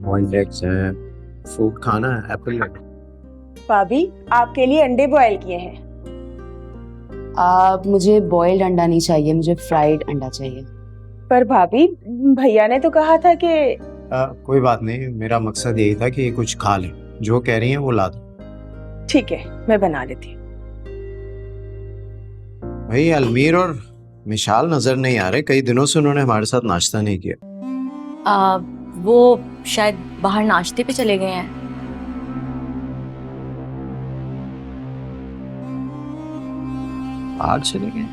Boiled eggs हैं, fruit खाना है, एप्पल है। भाभी आपके लिए अंडे बॉयल किए हैं। मुझे बॉइल्ड अंडा नहीं चाहिए, मुझे फ्राइड अंडा चाहिए। पर भाभी भैया ने तो कहा था कि कोई बात नहीं, मेरा मकसद यही था कि कुछ खा लें। जो कह रही हैं वो ला दो। ठीक है मैं बना लेती हूँ। भाई अलमीर और मिशाल नजर नहीं आ रहे, कई दिनों से उन्होंने हमारे साथ नाश्ता नहीं किया। वो शायद बाहर नाश्ते पे चले गए हैं। आज चले गए?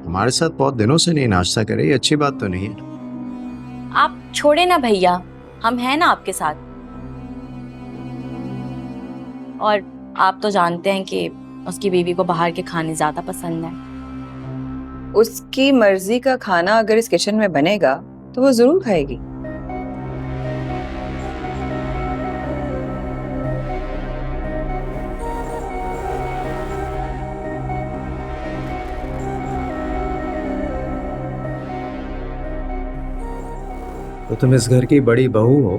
हमारे साथ बहुत दिनों से नहीं नाश्ता करे, ये अच्छी बात तो नहीं है। आप छोड़े ना भैया, हम हैं ना आपके साथ। और आप तो जानते हैं कि उसकी बीवी को बाहर के खाने ज्यादा पसंद है। उसकी मर्जी का खाना अगर इस किचन में बनेगा तो वो जरूर खाएगी। तो तुम इस घर की बड़ी बहू हो,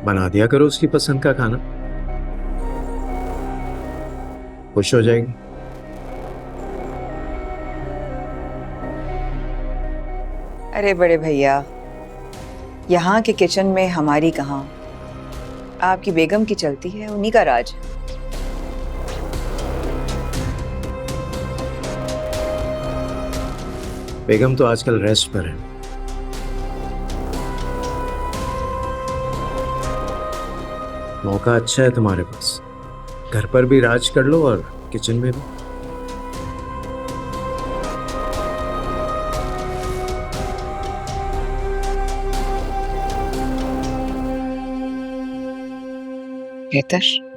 बना दिया करो उसकी पसंद का खाना, खुश हो जाएगी। अरे बड़े भैया, यहाँ के किचन में हमारी कहाँ, आपकी बेगम की चलती है, उन्हीं का राज है। बेगम तो आजकल रेस्ट पर है। मौका अच्छा है तुम्हारे पास, घर पर भी राज कर लो और किचन में भी। बेहतर।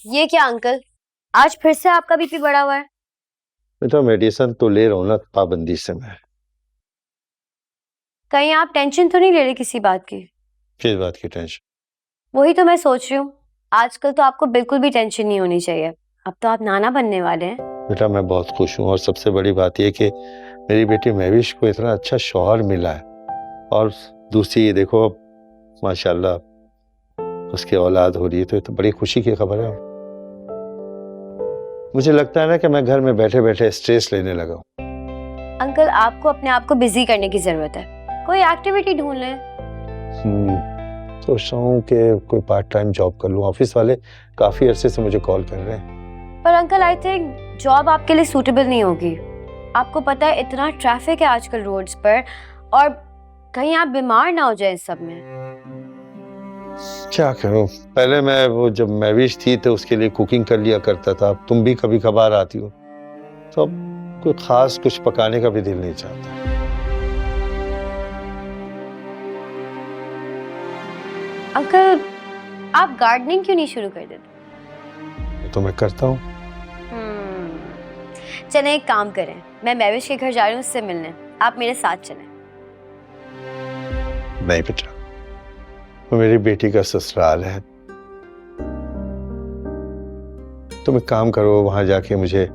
ये क्या अंकल, आज फिर से आपका बीपी बढ़ा हुआ है? बेटा मेडिसिन तो ले रहा हूँ ना पाबंदी से मैं। कहीं आप टेंशन तो नहीं ले रहे किसी बात की? किस बात की टेंशन? वही तो मैं सोच रही हूँ, आजकल तो आपको बिल्कुल भी टेंशन नहीं होनी चाहिए। अब तो आप नाना बनने वाले हैं। बेटा मैं बहुत खुश हूँ और सबसे बड़ी बात यह कि मेरी बेटी महविश को इतना अच्छा शौहर मिला है। और दूसरी ये देखो माशाल्लाह उसकी औलाद हो रही है, तो ये तो बड़ी खुशी की खबर है। मुझे लगता है ना कि मैं घर में बैठे बैठे स्ट्रेस लेने लगा हूँ। अंकल आपको अपने आप को बिजी करने की जरूरत है, कोई एक्टिविटी ढूंढ लें। सोच रहा हूँ कि कोई पार्ट टाइम जॉब कर लूँ। ऑफिस वाले काफी अरसे से मुझे कॉल कर रहे हैं। पर अंकल आई थिंक जॉब आपके लिए सूटेबल नहीं होगी। आपको पता है इतना ट्रैफिक है आजकल रोड्स पर, और कहीं आप बीमार ना हो जाए इस सब में। क्या करूं, पहले मैं वो जब महविश थी तो उसके लिए कुकिंग कर लिया करता था। अब तुम भी कभी कभार आती हो तो अब कोई खास कुछ पकाने का भी दिल नहीं चाहता। अंकल आप गार्डनिंग क्यों नहीं शुरू कर देते? तो मैं करता हूँ। चलें एक काम करें, मैं महविश के घर जा रही हूँ उससे मिलने, आप मेरे साथ चलें। नहीं बेटा, वो मेरी बेटी का ससुराल है। तुम एक काम करो, वहां जाके मुझे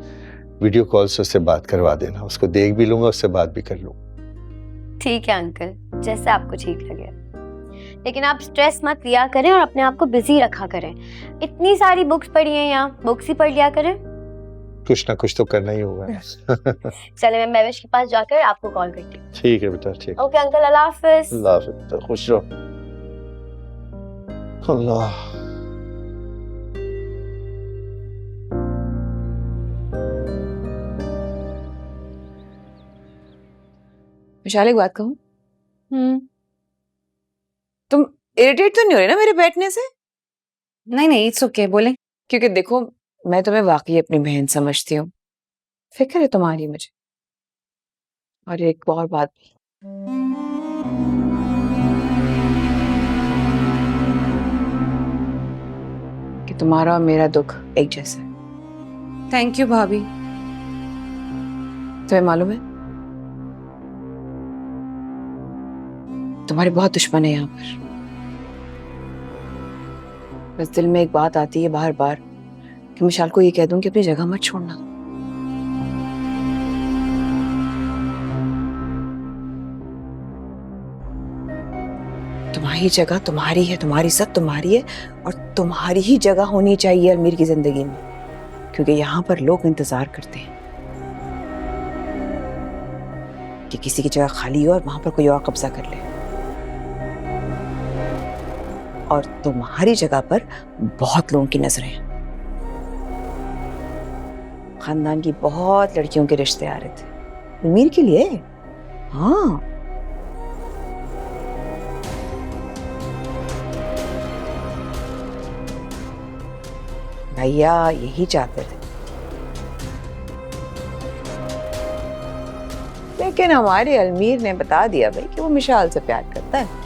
वीडियो कॉल से उससे बात करवा देना। उसको देख भी लूंगा, उससे बात भी कर लूंगा। ठीक है अंकल, जैसे आपको ठीक लगे। लेकिन आप स्ट्रेस मत लिया करें और अपने आप को बिजी रखा करें। इतनी सारी बुक्स पढ़ी हैं यहाँ, बुक्स ही पढ़ लिया करें। कुछ ना कुछ तो करना ही होगा। चले मैं महविश के पास जाकर आपको कॉल करती हूँ। ठीक है बेटा, ठीक। ओके अंकल, अल्लाह हाफिज। अल्लाह हाफिज बेटा, खुश रहो। अल्लाह। विशाल, एक बात कहूँ? तुम इरिटेट तो नहीं हो रही ना मेरे बैठने से? नहीं नहीं, इट्स ओके, बोले। क्योंकि देखो, मैं तुम्हें वाकई अपनी बहन समझती हूँ, फिक्र है तुम्हारी मुझे। और एक और बात भी, कि तुम्हारा और मेरा दुख एक जैसा है। थैंक यू भाभी। तुम्हें मालूम है, तुम्हारे बहुत दुश्मन है यहाँ पर। बस दिल में एक बात आती है बार बार कि मिशाल को ये कह दूं कि अपनी जगह मत छोड़ना। तुम्हारी जगह तुम्हारी है, तुम्हारी इज्जत तुम्हारी है, और तुम्हारी ही जगह होनी चाहिए अलमीर की जिंदगी में, क्योंकि यहाँ पर लोग इंतजार करते हैं कि किसी की जगह खाली हो और वहां पर कोई और कब्जा कर ले। और तुम्हारी जगह पर बहुत लोगों की नजरें हैं। खानदान की बहुत लड़कियों के रिश्ते आ रहे थे अलमीर के लिए। हाँ, भैया यही चाहते थे, लेकिन हमारे अलमीर ने बता दिया भाई कि वो मिशाल से प्यार करता है।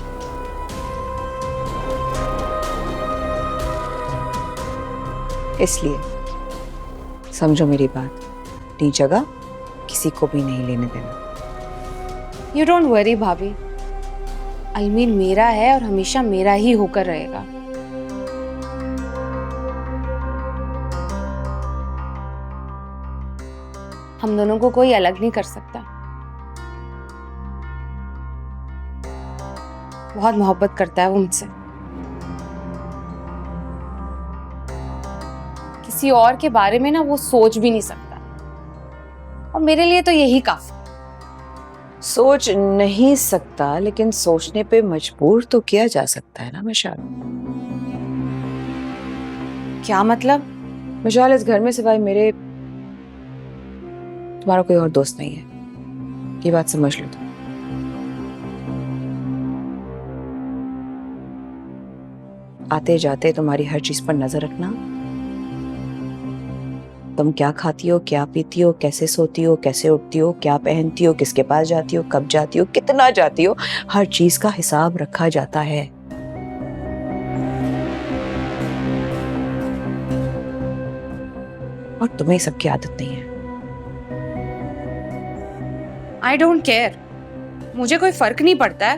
इसलिए समझो मेरी बात, अपनी जगह किसी को भी नहीं लेने देना। यू डोंट वरी भाभी, अलमीर मेरा है और हमेशा मेरा ही होकर रहेगा। हम दोनों को कोई अलग नहीं कर सकता। बहुत मोहब्बत करता है वो मुझसे, किसी और के बारे में ना वो सोच भी नहीं सकता, और मेरे लिए तो यही काफी। सोच नहीं सकता, लेकिन सोचने पे मजबूर तो किया जा सकता है ना मिशाल। क्या मतलब? मिशाल, इस घर में सिवाय मेरे तुम्हारा कोई और दोस्त नहीं है, ये बात समझ लो तुम। आते जाते तुम्हारी हर चीज पर नजर रखना। तुम क्या खाती हो, क्या पीती हो, कैसे सोती हो, कैसे उठती हो, क्या पहनती हो, किसके पास जाती हो, कब जाती हो, कितना जाती हो, हर चीज का हिसाब रखा जाता है। और तुम्हें सबकी आदत नहीं है। आई डोंट केयर, मुझे कोई फर्क नहीं पड़ता है।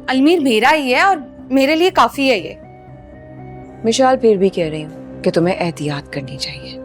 अलमीर मेरा ही है और मेरे लिए काफी है ये। मिशाल, फिर भी कह रही हूँ कि तुम्हें एहतियात करनी चाहिए।